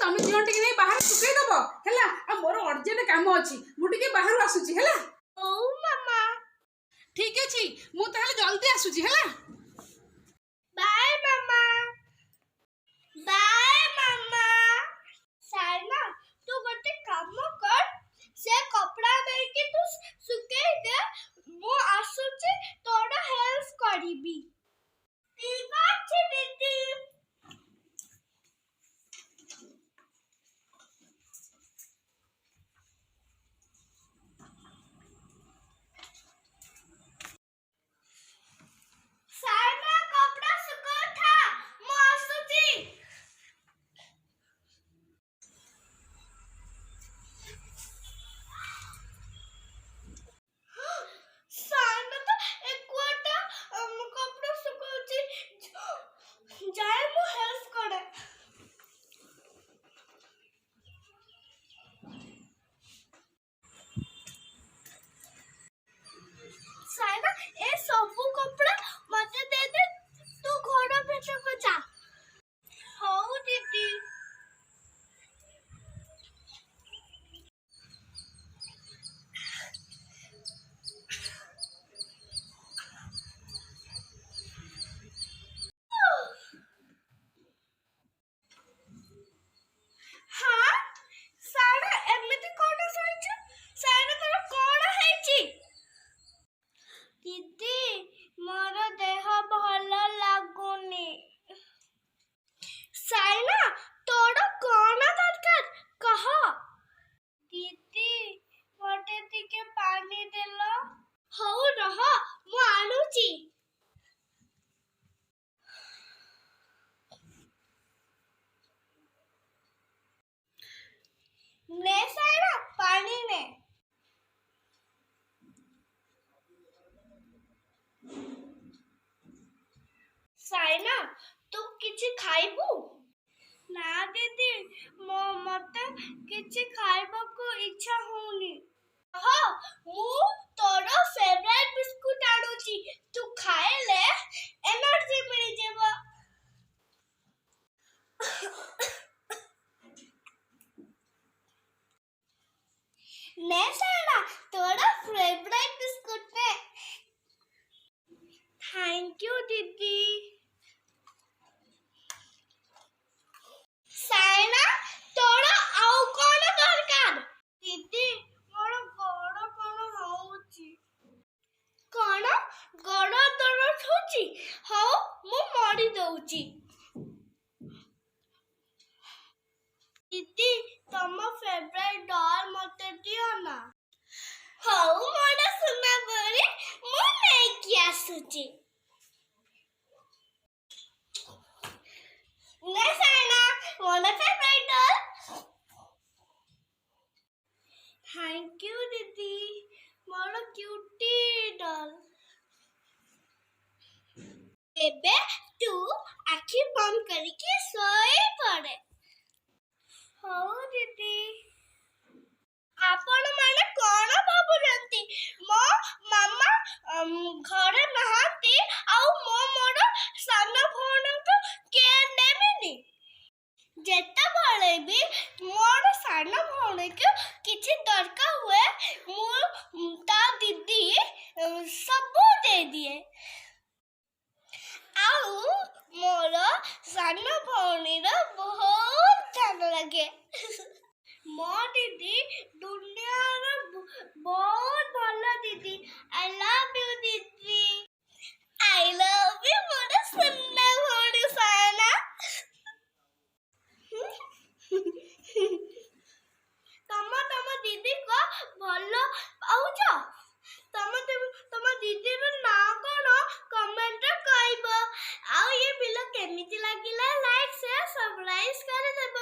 तमे दिहन टिके नै बाहर सुकै दबो हैला आ मोर अर्जेंट काम अछि मु टिके बाहर आसुची हैला ओ मामा ठीक अछि मु ताले जल्दी आसुची हैला बाय मामा बाय मामा साइना तू गोटे काम कर से कपड़ा देके तू सुकै दे मु आसुची तोरा हेल्प करिबी ठीक अछि दीदी साइना कपड़ा सुको था मु आसुची साइना तो एकवाटा कपड़ा सुकोची जाए मु हेल्प करे साइना ए सबु कपड़ा मते दे दे तू घर भीतर को जा हौ दीदी हाँ साइना एमिति कोना सहिच साइना तोर कोना हेची दीदी मोर देह भल लागुनी साइना तोर कोना दरकार कह दीदी मोटे टिके पानी देलो हौ रह मु आनुची ने साइना पानी ने साइना तू किछि खाइबू ना दीदी मो मते किछि खाइबा को इच्छा होनी हो मु तोर फेवरेट बिस्कुट आनुची तू खाएले एनर्जी मिल जेबो ने साइना तोर फेवरेट बिस्कुट ने थैंक यू दीदी साइना तोरा आउ कोन दरकार दीदी मोर गोड़ कोन होउची कोन गोड़ दर्द होची हौ मु मरी दउची दीदी तम फेवरेट डॉल मते दियो ना हौ मोर सुना बोली मु नै की आसुची ने साइना मोर फेवरेट डॉल थैंक यू दीदी मोर क्यूटी डॉल एबे तू आखि बंद करके सोई पड़े हौ दीदी आपण माने कोन भाबुरंती मो मामा घरे नहाती आउ मो मोर साना भौण को केयर नेमिनी जेता बळे भी मोर साना भौण के किछि दरकार हुए मु ता दीदी सब दे दिए आउ मोर साना भौणीर बहुत ध्यान लगे मो दीदी दुनिया बहुत भलो दीदी आई लव यू दीदी आई लव यू मोर सुन्ना भौणी साना तम दीदी को भलो पाउछ तम दीदी रो ना कोन कमेंट रे कहबो आ ये वीडियो केमिति लागिला लाइक शेयर सब्सक्राइब कर देबो।